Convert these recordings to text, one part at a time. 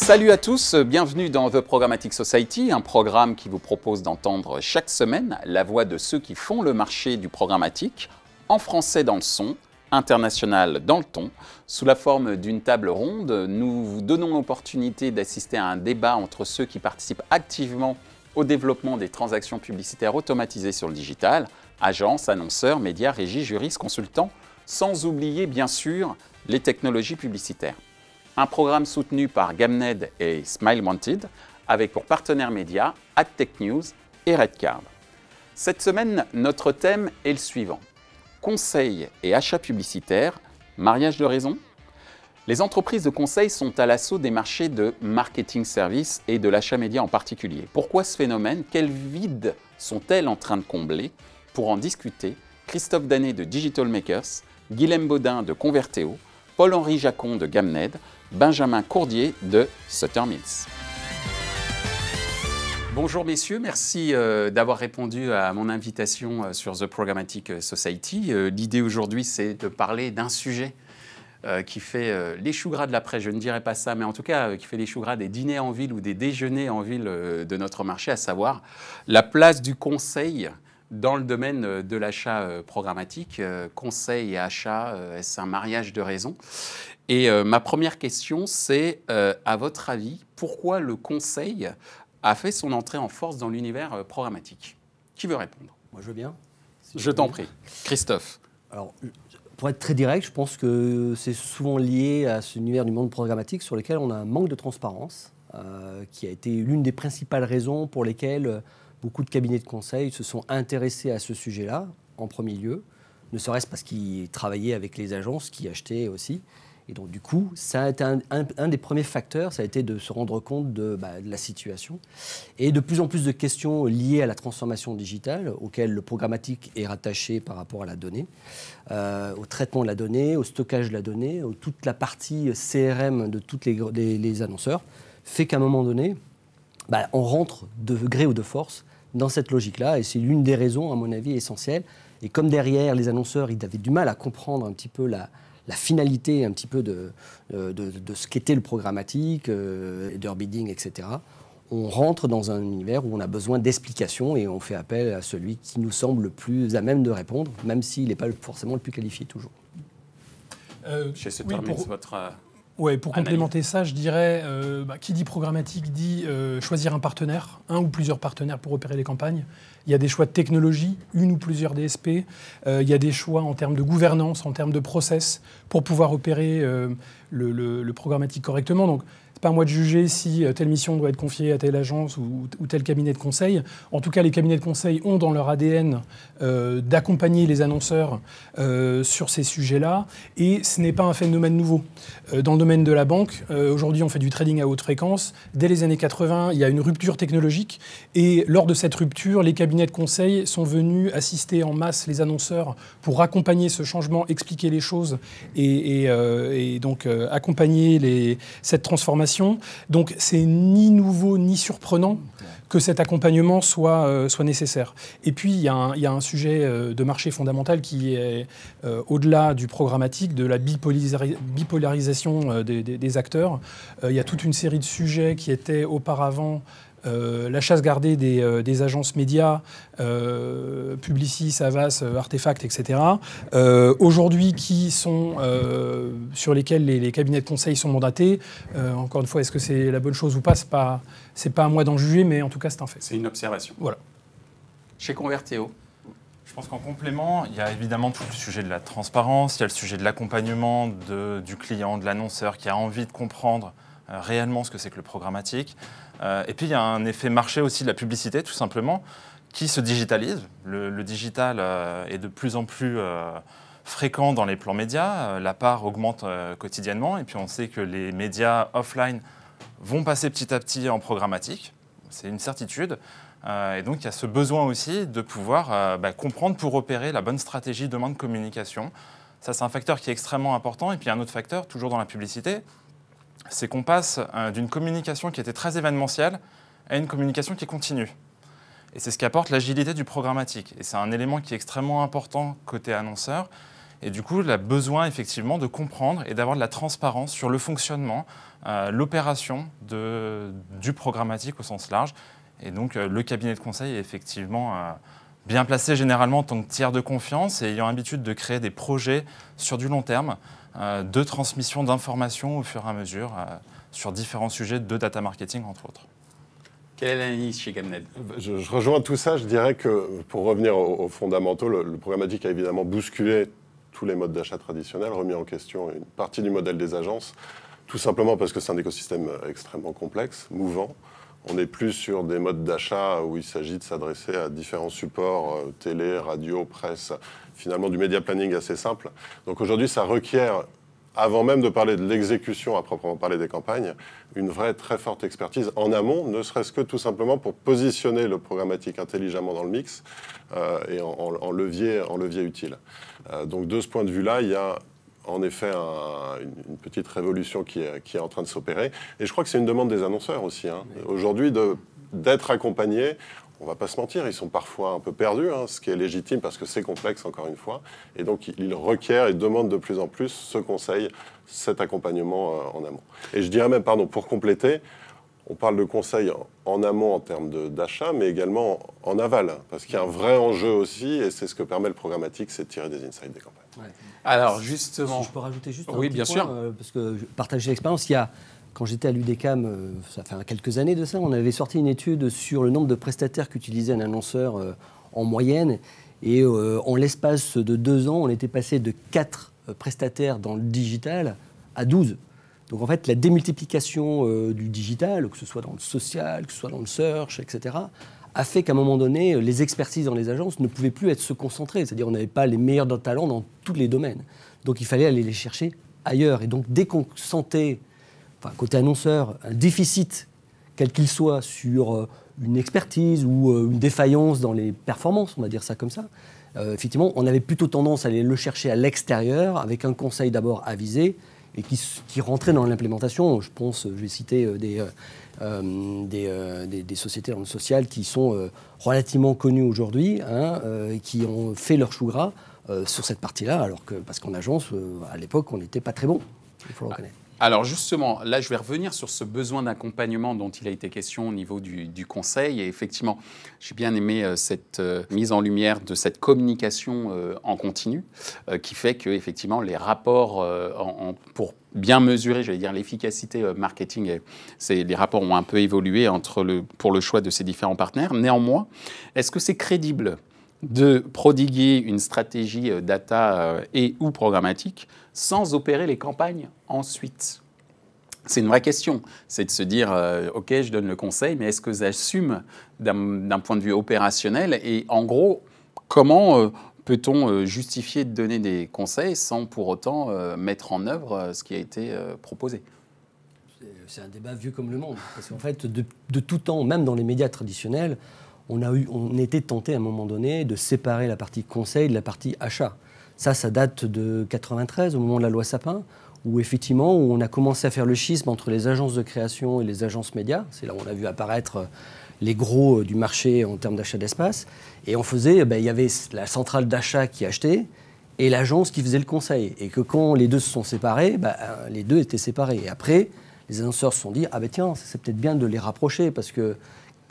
Salut à tous, bienvenue dans The Programmatic Society, un programme qui vous propose d'entendre chaque semaine la voix de ceux qui font le marché du programmatique, en français dans le son, international dans le ton. Sous la forme d'une table ronde, nous vous donnons l'opportunité d'assister à un débat entre ceux qui participent activement au développement des transactions publicitaires automatisées sur le digital, agences, annonceurs, médias, régies, juristes, consultants, sans oublier bien sûr les technologies publicitaires. Un programme soutenu par Gamned et Smile Wanted, avec pour partenaires médias AdTech News et Redcard. Cette semaine, notre thème est le suivant. Conseil et achats publicitaires, mariage de raison? Les entreprises de conseil sont à l'assaut des marchés de marketing service et de l'achat média en particulier. Pourquoi ce phénomène? Quel vide sont-elles en train de combler? Pour en discuter, Christophe Danet de Digital Makers, Guilhem Baudin de Converteo, Paul-Henri Jacon de Gamned, Benjamin Courdier de Sutter Mills. Bonjour messieurs, merci d'avoir répondu à mon invitation sur The Programmatic Society. L'idée aujourd'hui, c'est de parler d'un sujet qui fait les choux gras de la presse, je ne dirais pas ça, mais en tout cas qui fait les choux gras des dîners en ville ou des déjeuners en ville de notre marché, à savoir la place du conseil dans le domaine de l'achat programmatique. Conseil et achat, est-ce un mariage de raison? Et ma première question, c'est, à votre avis, pourquoi le conseil a fait son entrée en force dans l'univers programmatique? Qui veut répondre? Moi, je veux bien. Si je t'en prie. Christophe. Alors, pour être très direct, je pense que c'est souvent lié à cet univers du monde programmatique sur lequel on a un manque de transparence, qui a été l'une des principales raisons pour lesquelles beaucoup de cabinets de conseil se sont intéressés à ce sujet-là, en premier lieu, ne serait-ce parce qu'ils travaillaient avec les agences qui achetaient aussi. Et donc, du coup, ça a été un des premiers facteurs, ça a été de se rendre compte de la situation. Et de plus en plus de questions liées à la transformation digitale, auxquelles le programmatique est rattaché par rapport à la donnée, au traitement de la donnée, au stockage de la donnée, toute la partie CRM de tous les annonceurs, fait qu'à un moment donné, on rentre de gré ou de force dans cette logique-là. Et c'est l'une des raisons, à mon avis, essentielles. Et comme derrière, les annonceurs, ils avaient du mal à comprendre un petit peu la finalité un petit peu de ce qu'était le programmatique, header bidding, etc. On rentre dans un univers où on a besoin d'explications et on fait appel à celui qui nous semble le plus à même de répondre, même s'il n'est pas forcément le plus qualifié toujours. Chez Sutter Mills, votre... Oui, pour complémenter ça, je dirais, qui dit programmatique dit choisir un partenaire, un ou plusieurs partenaires pour opérer les campagnes. Il y a des choix de technologie, une ou plusieurs DSP. Il y a des choix en termes de gouvernance, en termes de process, pour pouvoir opérer le programmatique correctement. Donc, c'est pas à moi de juger si telle mission doit être confiée à telle agence ou tel cabinet de conseil. En tout cas, les cabinets de conseil ont dans leur ADN d'accompagner les annonceurs sur ces sujets-là. Et ce n'est pas un phénomène nouveau. Dans le domaine de la banque, aujourd'hui, on fait du trading à haute fréquence. Dès les années 80, il y a une rupture technologique. Et lors de cette rupture, les cabinets de conseil sont venus assister en masse les annonceurs pour accompagner ce changement, expliquer les choses et donc accompagner cette transformation. Donc, c'est ni nouveau ni surprenant que cet accompagnement soit nécessaire. Et puis, il y a un sujet de marché fondamental qui est au-delà du programmatique, de la bipolarisation des acteurs. Il y a toute une série de sujets qui étaient auparavant la chasse gardée des agences médias, Publicis, Havas, Artefact, etc. Aujourd'hui, sur lesquels les cabinets de conseil sont mandatés. Encore une fois, est-ce que c'est la bonne chose ou pas? C'est pas à moi d'en juger, mais en tout cas, c'est un fait. C'est une observation. Voilà. Chez Converteo. Je pense qu'en complément, il y a évidemment tout le sujet de la transparence, il y a le sujet de l'accompagnement du client, de l'annonceur qui a envie de comprendre réellement ce que c'est que le programmatique. Et puis il y a un effet marché aussi de la publicité, tout simplement, qui se digitalise. Le digital est de plus en plus fréquent dans les plans médias. La part augmente quotidiennement. Et puis on sait que les médias offline vont passer petit à petit en programmatique. C'est une certitude. Et donc il y a ce besoin aussi de pouvoir comprendre pour opérer la bonne stratégie demain de communication. Ça, c'est un facteur qui est extrêmement important. Et puis un autre facteur, toujours dans la publicité, c'est qu'on passe d'une communication qui était très événementielle à une communication qui est continue. Et c'est ce qui apporte l'agilité du programmatique. Et c'est un élément qui est extrêmement important côté annonceur. Et du coup, il a besoin effectivement de comprendre et d'avoir de la transparence sur le fonctionnement, l'opération du programmatique au sens large. Et donc, le cabinet de conseil est effectivement bien placé généralement en tant que tiers de confiance et ayant l'habitude de créer des projets sur du long terme de transmission d'informations au fur et à mesure sur différents sujets de data marketing, entre autres. Quelle est l'analyse chez Gamned? Je rejoins tout ça. Je dirais que, pour revenir aux fondamentaux, le programmatique a évidemment bousculé tous les modes d'achat traditionnels, remis en question une partie du modèle des agences, tout simplement parce que c'est un écosystème extrêmement complexe, mouvant. On n'est plus sur des modes d'achat où il s'agit de s'adresser à différents supports, télé, radio, presse, finalement du media planning assez simple. Donc aujourd'hui, ça requiert, avant même de parler de l'exécution à proprement parler des campagnes, une vraie très forte expertise en amont, ne serait-ce que tout simplement pour positionner le programmatique intelligemment dans le mix et en levier utile. Donc de ce point de vue-là, il y a en effet une petite révolution qui est en train de s'opérer. Et je crois que c'est une demande des annonceurs aussi. Hein. Aujourd'hui, d'être accompagnés, on ne va pas se mentir, ils sont parfois un peu perdus, hein, ce qui est légitime parce que c'est complexe, encore une fois. Et donc, ils requièrent et demandent de plus en plus ce conseil, cet accompagnement en amont. Et je dirais même, pardon, pour compléter, on parle de conseil en amont en termes d'achat, mais également en aval, parce qu'il y a un vrai enjeu aussi, et c'est ce que permet le programmatique, c'est de tirer des insights des campagnes. Ouais. Alors justement... Si je peux rajouter juste un oui, petit bien point, sûr. Parce que je partage l'expérience. Quand j'étais à l'UDECAM, ça fait quelques années de ça, on avait sorti une étude sur le nombre de prestataires qu'utilisait un annonceur en moyenne. Et en l'espace de 2 ans, on était passé de 4 prestataires dans le digital à 12. Donc en fait, la démultiplication du digital, que ce soit dans le social, que ce soit dans le search, etc., a fait qu'à un moment donné, les expertises dans les agences ne pouvaient plus être se concentrer. C'est-à-dire qu'on n'avait pas les meilleurs talents dans tous les domaines. Donc il fallait aller les chercher ailleurs. Et donc dès qu'on sentait, côté annonceur, un déficit, quel qu'il soit, sur une expertise ou une défaillance dans les performances, on va dire ça comme ça, effectivement, on avait plutôt tendance à aller le chercher à l'extérieur, avec un conseil d'abord avisé, et qui rentrait dans l'implémentation. Je pense, je vais citer des sociétés dans le social qui sont relativement connues aujourd'hui, qui ont fait leur chou gras sur cette partie-là, parce qu'en agence, à l'époque, on n'était pas très bon, il faut le reconnaître. Alors justement, là je vais revenir sur ce besoin d'accompagnement dont il a été question au niveau du conseil. Et effectivement, j'ai bien aimé cette mise en lumière de cette communication en continu qui fait que effectivement les rapports pour bien mesurer, j'allais dire, l'efficacité marketing, les rapports ont un peu évolué pour le choix de ces différents partenaires. Néanmoins, est-ce que c'est crédible de prodiguer une stratégie data et ou programmatique sans opérer les campagnes ensuite? C'est une vraie question. C'est de se dire, OK, je donne le conseil, mais est-ce que j'assume d'un point de vue opérationnel? Et en gros, comment peut-on justifier de donner des conseils sans pour autant mettre en œuvre ce qui a été proposé? C'est un débat vieux comme le monde. Parce qu'en fait, de tout temps, même dans les médias traditionnels, on était tenté à un moment donné de séparer la partie conseil de la partie achat. Ça date de 93, au moment de la loi Sapin, où effectivement, on a commencé à faire le schisme entre les agences de création et les agences médias. C'est là où on a vu apparaître les gros du marché en termes d'achat d'espace. Et on faisait, il y avait la centrale d'achat qui achetait et l'agence qui faisait le conseil. Et que quand les deux se sont séparés, les deux étaient séparés. Et après, les annonceurs se sont dit, tiens, c'est peut-être bien de les rapprocher, parce que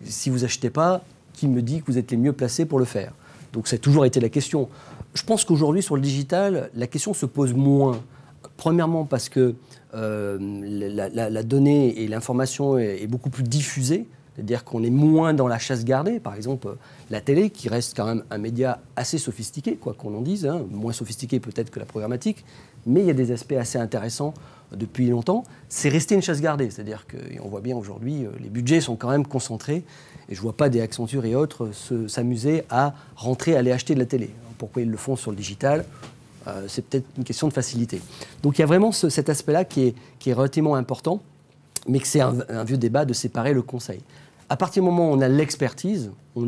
si vous achetez pas, qui me dit que vous êtes les mieux placés pour le faire? Donc ça a toujours été la question. Je pense qu'aujourd'hui, sur le digital, la question se pose moins. Premièrement parce que la donnée et l'information est beaucoup plus diffusée, c'est-à-dire qu'on est moins dans la chasse gardée. Par exemple, la télé, qui reste quand même un média assez sophistiqué, quoi qu'on en dise, moins sophistiqué peut-être que la programmatique, mais il y a des aspects assez intéressants depuis longtemps. C'est resté une chasse gardée, c'est-à-dire qu'on voit bien aujourd'hui, les budgets sont quand même concentrés, et je ne vois pas des Accenture et autres s'amuser à rentrer, aller acheter de la télé. Pourquoi ils le font sur le digital? C'est peut-être une question de facilité. Donc il y a vraiment cet aspect-là qui est relativement important, mais que c'est un vieux débat de séparer le conseil. À partir du moment où on a l'expertise, on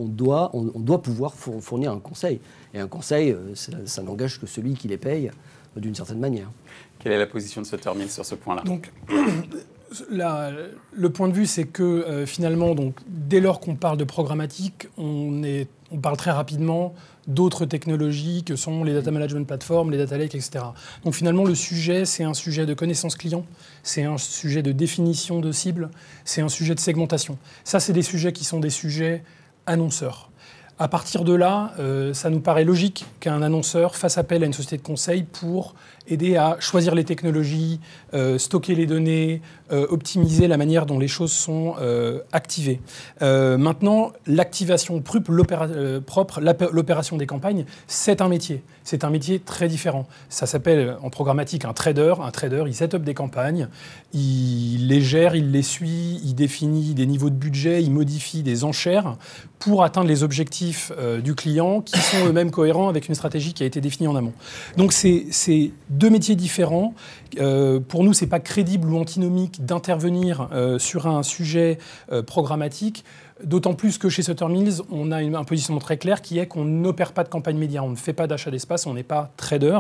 doit pouvoir fournir un conseil. Et un conseil, ça n'engage que celui qui les paye d'une certaine manière. Quelle est la position de Sutter Mills sur ce point-là? Donc, le point de vue, c'est que finalement, donc, dès lors qu'on parle de programmatique, on parle très rapidement d'autres technologies que sont les data management platforms, les data lakes, etc. Donc finalement, le sujet, c'est un sujet de connaissance client, c'est un sujet de définition de cible, c'est un sujet de segmentation. Ça, c'est des sujets qui sont des sujets annonceurs. À partir de là, ça nous paraît logique qu'un annonceur fasse appel à une société de conseil pour aider à choisir les technologies, stocker les données, optimiser la manière dont les choses sont activées. Maintenant, l'activation propre, l'opération des campagnes, c'est un métier. C'est un métier très différent. Ça s'appelle en programmatique un trader. Un trader, il set up des campagnes, il les gère, il les suit, il définit des niveaux de budget, il modifie des enchères pour atteindre les objectifs du client qui sont eux-mêmes cohérents avec une stratégie qui a été définie en amont. Donc c'est deux métiers différents. Pour nous, ce n'est pas crédible ou antinomique d'intervenir sur un sujet programmatique, d'autant plus que chez Sutter Mills, on a un positionnement très clair qui est qu'on n'opère pas de campagne média, on ne fait pas d'achat d'espace, on n'est pas trader.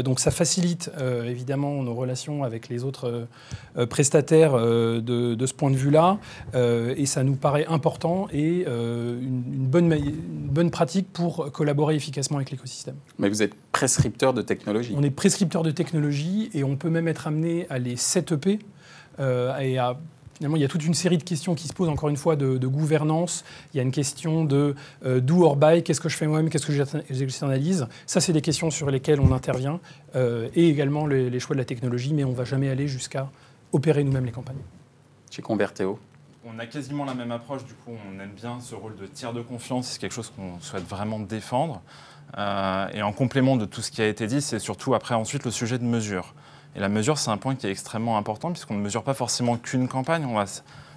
Donc ça facilite évidemment nos relations avec les autres prestataires de ce point de vue-là, et ça nous paraît important et une bonne pratique pour collaborer efficacement avec l'écosystème. Mais vous êtes prescripteur de technologie. On est prescripteur de technologie et on peut même être amené à les set-upper et à... Finalement, il y a toute une série de questions qui se posent, encore une fois, de gouvernance. Il y a une question de do or buy, qu'est-ce que je fais moi-même, qu'est-ce que j'externalise. Ça, c'est des questions sur lesquelles on intervient, et également les choix de la technologie, mais on ne va jamais aller jusqu'à opérer nous-mêmes les campagnes. Chez Converteo, on a quasiment la même approche, du coup, on aime bien ce rôle de tiers de confiance, c'est quelque chose qu'on souhaite vraiment défendre. Et en complément de tout ce qui a été dit, c'est surtout après ensuite le sujet de mesure. Et la mesure, c'est un point qui est extrêmement important puisqu'on ne mesure pas forcément qu'une campagne, on va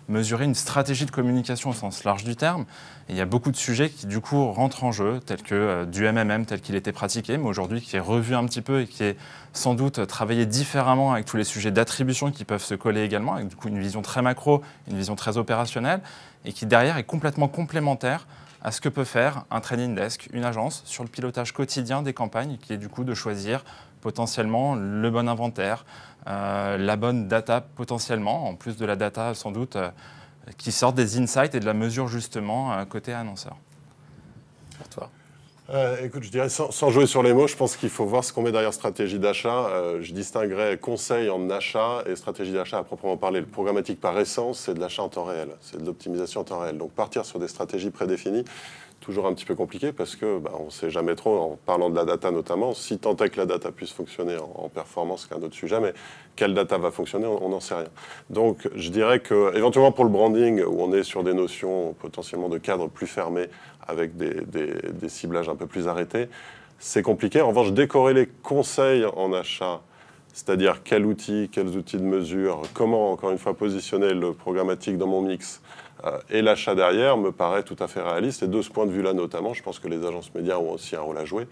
mesurer une stratégie de communication au sens large du terme. Et il y a beaucoup de sujets qui, du coup, rentrent en jeu, tels que du MMM tel qu'il était pratiqué, mais aujourd'hui qui est revu un petit peu et qui est sans doute travaillé différemment avec tous les sujets d'attribution qui peuvent se coller également, avec du coup une vision très macro, une vision très opérationnelle, et qui derrière est complètement complémentaire à ce que peut faire un trading desk, une agence, sur le pilotage quotidien des campagnes, qui est du coup de choisir potentiellement le bon inventaire, la bonne data potentiellement, en plus de la data sans doute qui sort des insights et de la mesure justement côté annonceur. Pour toi. Écoute, je dirais sans jouer sur les mots, je pense qu'il faut voir ce qu'on met derrière stratégie d'achat. Je distinguerais conseil en achat et stratégie d'achat à proprement parler. Le programmatique par essence, c'est de l'achat en temps réel, c'est de l'optimisation en temps réel. Donc partir sur des stratégies prédéfinies, toujours un petit peu compliqué parce que on ne sait jamais trop, en parlant de la data notamment, si tant est que la data puisse fonctionner en performance, c'est un autre sujet, mais quelle data va fonctionner, on n'en sait rien. Donc je dirais que, éventuellement pour le branding, où on est sur des notions potentiellement de cadres plus fermés, avec des ciblages un peu plus arrêtés, c'est compliqué. En revanche, décorer les conseils en achat, c'est-à-dire quels outils de mesure, comment, encore une fois, positionner le programmatique dans mon mix, et l'achat derrière me paraît tout à fait réaliste. Et de ce point de vue-là notamment, je pense que les agences médias ont aussi un rôle à jouer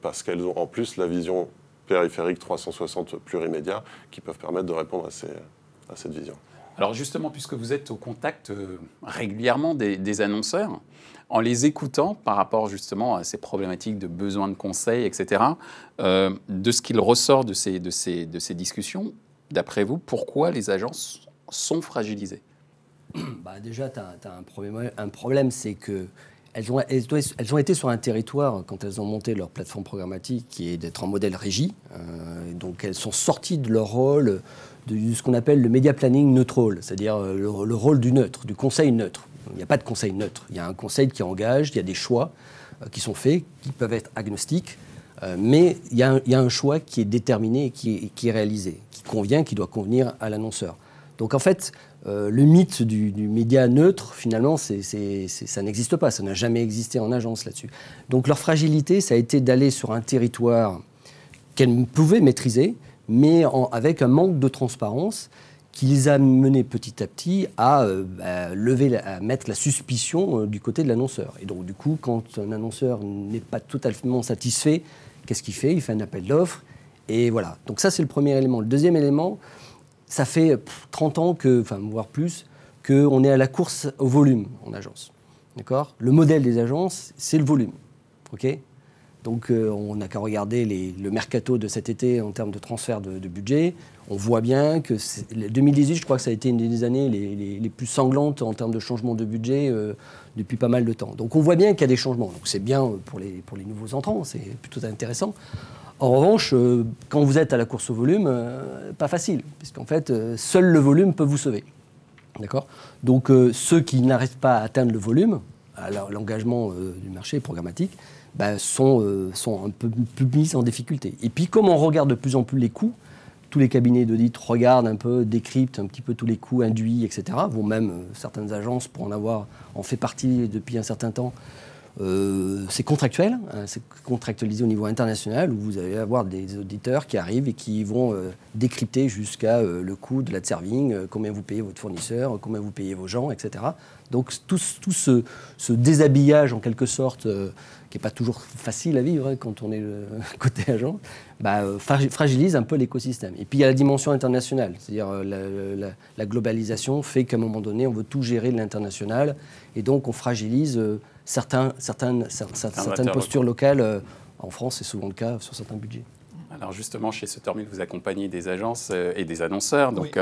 parce qu'elles ont en plus la vision périphérique 360 plurimédia qui peuvent permettre de répondre à cette vision. Alors justement, puisque vous êtes au contact régulièrement des annonceurs, en les écoutant par rapport justement à ces problématiques de besoin de conseils, etc., de ce qu'il ressort de ces discussions, d'après vous, pourquoi les agences sont fragilisées ? Déjà, tu as un problème, c'est qu'elles ont été sur un territoire, quand elles ont monté leur plateforme programmatique, qui est d'être en modèle régie. Donc elles sont sorties de leur rôle de ce qu'on appelle le media planning neutral, c'est-à-dire le rôle du neutre, du conseil neutre. Il n'y a pas de conseil neutre. Il y a un conseil qui engage, il y a des choix qui sont faits, qui peuvent être agnostiques, mais il y a un choix qui est déterminé et qui est réalisé, qui doit convenir à l'annonceur. Donc en fait, le mythe du média neutre, finalement, ça n'existe pas. Ça n'a jamais existé en agence là-dessus. Donc leur fragilité, ça a été d'aller sur un territoire qu'elles pouvaient maîtriser, mais avec un manque de transparence qui les a menés petit à petit à mettre la suspicion du côté de l'annonceur. Et donc du coup, quand un annonceur n'est pas totalement satisfait, qu'est-ce qu'il fait ? Il fait un appel d'offres. Et voilà. Donc ça, c'est le premier élément. Le deuxième élément, ça fait 30 ans, voire plus, qu'on est à la course au volume en agence. D'accord ? Le modèle des agences, c'est le volume. Okay ? Donc on n'a qu'à regarder le mercato de cet été en termes de transfert de budget. On voit bien que 2018, je crois que ça a été une des années les plus sanglantes en termes de changement de budget depuis pas mal de temps. Donc on voit bien qu'il y a des changements. Donc c'est bien pour les nouveaux entrants, c'est plutôt intéressant. En revanche, quand vous êtes à la course au volume, pas facile, puisqu'en fait, seul le volume peut vous sauver. D'accord ? Donc ceux qui n'arrivent pas à atteindre le volume, alors l'engagement du marché programmatique, sont un peu plus mis en difficulté. Et puis comme on regarde de plus en plus les coûts, tous les cabinets d'audit regardent un peu, décryptent un petit peu tous les coûts induits, etc. Vont même certaines agences, pour en fait partie depuis un certain temps, c'est contractuel, hein, c'est contractualisé au niveau international, où vous allez avoir des auditeurs qui arrivent et qui vont décrypter jusqu'à le coût de l'ad-serving, combien vous payez votre fournisseur, combien vous payez vos gens, etc. Donc tout ce déshabillage en quelque sorte, qui n'est pas toujours facile à vivre hein, quand on est côté agent, fragilise un peu l'écosystème. Et puis il y a la dimension internationale, c'est-à-dire la globalisation fait qu'à un moment donné on veut tout gérer de l'international et donc on fragilise certaines postures locales. En France, c'est souvent le cas sur certains budgets. Alors justement, chez Sutter Mill, vous accompagnez des agences et des annonceurs. Donc,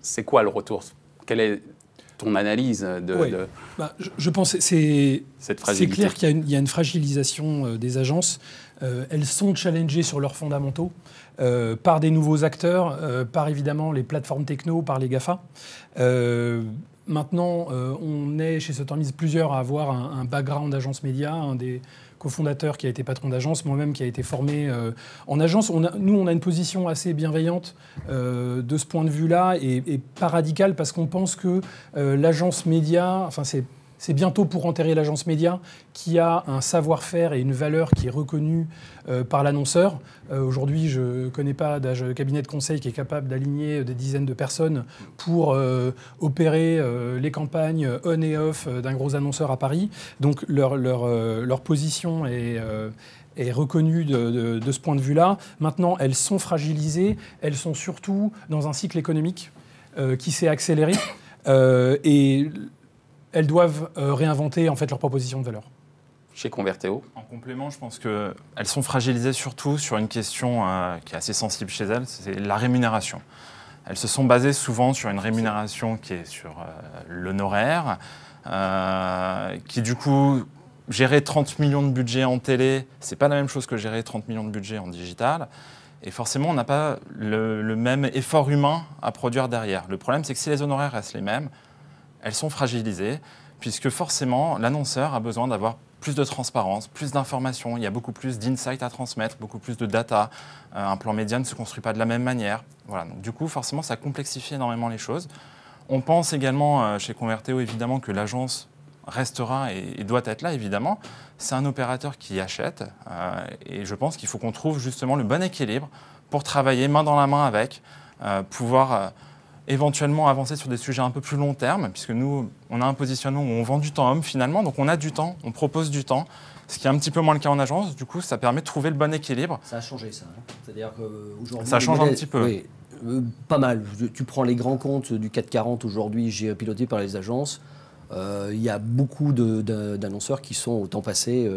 c'est quoi le retour ? Quelle est ton analyse de je pense que c'est clair qu'il y a une fragilisation des agences. Elles sont challengées sur leurs fondamentaux par des nouveaux acteurs, par évidemment les plateformes techno, par les GAFA. Maintenant, on est chez Sutter Mill plusieurs à avoir un background d'agence média, un des cofondateur qui a été patron d'agence, moi-même qui a été formé en agence. Nous, on a une position assez bienveillante de ce point de vue-là et pas radicale parce qu'on pense que l'agence média, enfin c'est bientôt pour enterrer l'agence média qui a un savoir-faire et une valeur qui est reconnue par l'annonceur. Aujourd'hui, je ne connais pas de cabinet de conseil qui est capable d'aligner des dizaines de personnes pour opérer les campagnes on et off d'un gros annonceur à Paris. Donc leur position est reconnue de ce point de vue-là. Maintenant, elles sont fragilisées. Elles sont surtout dans un cycle économique qui s'est accéléré. Et elles doivent réinventer en fait leur proposition de valeur. Chez Converteo. En complément, je pense qu'elles sont fragilisées surtout sur une question qui est assez sensible chez elles, c'est la rémunération. Elles se sont basées souvent sur une rémunération qui est sur l'honoraire, qui du coup, gérer 30 millions de budget en télé, c'est pas la même chose que gérer 30 millions de budget en digital. Et forcément, on n'a pas le même effort humain à produire derrière. Le problème, c'est que si les honoraires restent les mêmes, elles sont fragilisées, puisque forcément, l'annonceur a besoin d'avoir plus de transparence, plus d'informations, il y a beaucoup plus d'insights à transmettre, beaucoup plus de data. Un plan média ne se construit pas de la même manière. Voilà. Donc, du coup, forcément, ça complexifie énormément les choses. On pense également chez Converteo, évidemment, que l'agence restera et doit être là, évidemment. C'est un opérateur qui achète, et je pense qu'il faut qu'on trouve justement le bon équilibre pour travailler main dans la main avec, pouvoir éventuellement avancer sur des sujets un peu plus long terme, puisque nous, on a un positionnement où on vend du temps homme finalement, donc on a du temps, on propose du temps, ce qui est un petit peu moins le cas en agence. Du coup, ça permet de trouver le bon équilibre. Ça a changé, ça. Hein. C'est-à-dire qu'aujourd'hui... Ça change un petit peu. Oui, pas mal. Tu prends les grands comptes du CAC 40 aujourd'hui, pilotés par les agences. Il y a beaucoup d'annonceurs qui sont au temps passé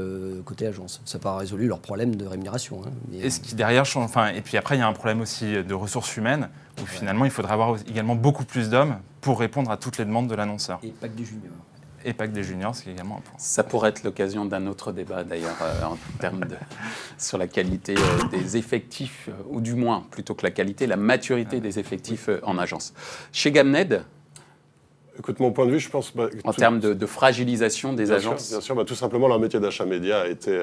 côté agence. Ça n'a pas résolu leur problème de rémunération. Hein, et ce qui derrière, et puis après, il y a un problème aussi de ressources humaines, où finalement, il faudrait avoir également beaucoup plus d'hommes pour répondre à toutes les demandes de l'annonceur. Et pas que des juniors. Et pas que des juniors, c'est également un point. Ça pourrait être l'occasion d'un autre débat, d'ailleurs, en termes sur la qualité des effectifs, ou du moins, plutôt que la qualité, la maturité des effectifs en agence. Chez Gamned, écoute, mon point de vue, je pense... en termes de fragilisation des agences. Bien sûr, tout simplement, leur métier d'achat média a été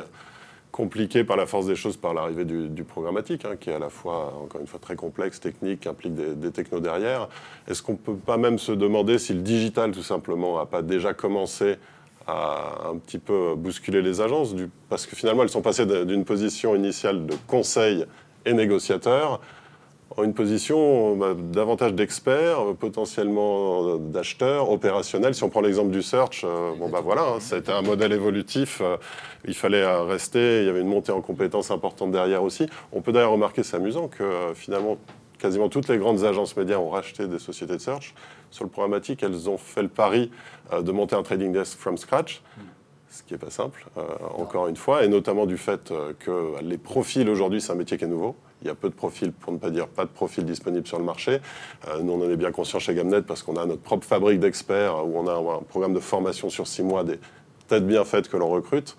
compliqué par la force des choses, par l'arrivée du programmatique, hein, qui est à la fois, encore une fois, très complexe, technique, implique des technos derrière. Est-ce qu'on ne peut pas même se demander si le digital, tout simplement, n'a pas déjà commencé à un petit peu bousculer les agences, parce que finalement, elles sont passées d'une position initiale de conseil et négociateur une position davantage d'experts, potentiellement d'acheteurs, opérationnels. Si on prend l'exemple du search, c'était un modèle évolutif, il fallait rester, il y avait une montée en compétences importante derrière aussi. On peut d'ailleurs remarquer, c'est amusant, que finalement, quasiment toutes les grandes agences médias ont racheté des sociétés de search. Sur le programmatique, elles ont fait le pari de monter un trading desk from scratch. ce qui n'est pas simple, encore une fois, et notamment du fait que les profils aujourd'hui, c'est un métier qui est nouveau. Il y a peu de profils, pour ne pas dire pas de profils disponibles sur le marché. Nous, on en est bien conscients chez Gamnet parce qu'on a notre propre fabrique d'experts où on a un programme de formation sur 6 mois, des têtes bien faites que l'on recrute.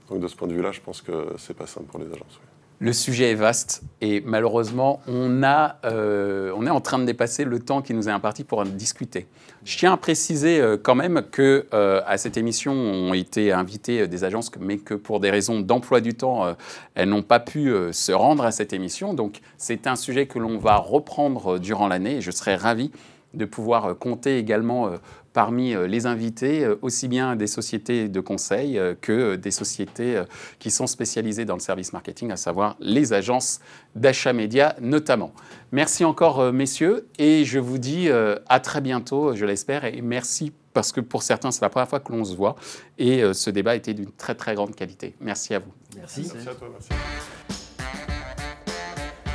Donc de ce point de vue-là, je pense que c'est pas simple pour les agences. Oui. Le sujet est vaste et malheureusement, on est en train de dépasser le temps qui nous est imparti pour en discuter. Je tiens à préciser quand même que à cette émission ont été invitées des agences, mais que pour des raisons d'emploi du temps, elles n'ont pas pu se rendre à cette émission. Donc c'est un sujet que l'on va reprendre durant l'année et je serais ravi de pouvoir compter également parmi les invités, aussi bien des sociétés de conseil que des sociétés qui sont spécialisées dans le service marketing, à savoir les agences d'achat média notamment. Merci encore, messieurs, et je vous dis à très bientôt, je l'espère, et merci parce que pour certains, c'est la première fois que l'on se voit, et ce débat était d'une très très grande qualité. Merci à vous. Merci. Merci à toi, merci.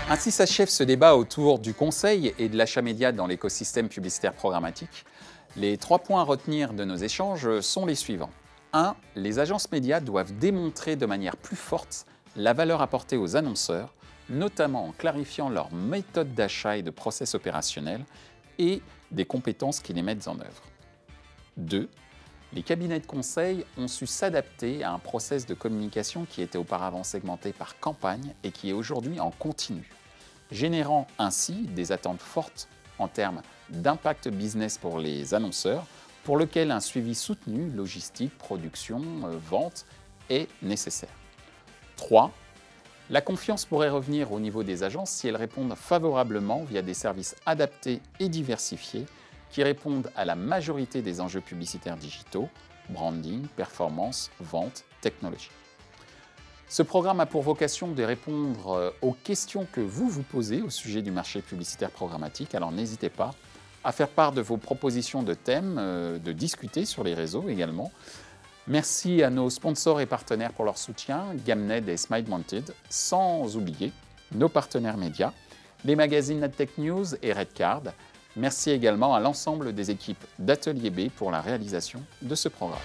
Ainsi s'achève ce débat autour du conseil et de l'achat média dans l'écosystème publicitaire programmatique. Les 3 points à retenir de nos échanges sont les suivants. 1. Les agences médias doivent démontrer de manière plus forte la valeur apportée aux annonceurs, notamment en clarifiant leur méthode d'achat et de process opérationnel et des compétences qui les mettent en œuvre. 2. Les cabinets de conseil ont su s'adapter à un process de communication qui était auparavant segmenté par campagne et qui est aujourd'hui en continu, générant ainsi des attentes fortes en termes d'impact business pour les annonceurs, pour lequel un suivi soutenu, logistique, production, vente, est nécessaire. 3. La confiance pourrait revenir au niveau des agences si elles répondent favorablement via des services adaptés et diversifiés qui répondent à la majorité des enjeux publicitaires digitaux, branding, performance, vente, technologie. Ce programme a pour vocation de répondre aux questions que vous vous posez au sujet du marché publicitaire programmatique, alors n'hésitez pas à faire part de vos propositions de thèmes, de discuter sur les réseaux également. Merci à nos sponsors et partenaires pour leur soutien, Gamnet et Smile Mounted, sans oublier nos partenaires médias, les magazines AdTech News et Redcard. Merci également à l'ensemble des équipes d'Atelier B pour la réalisation de ce programme.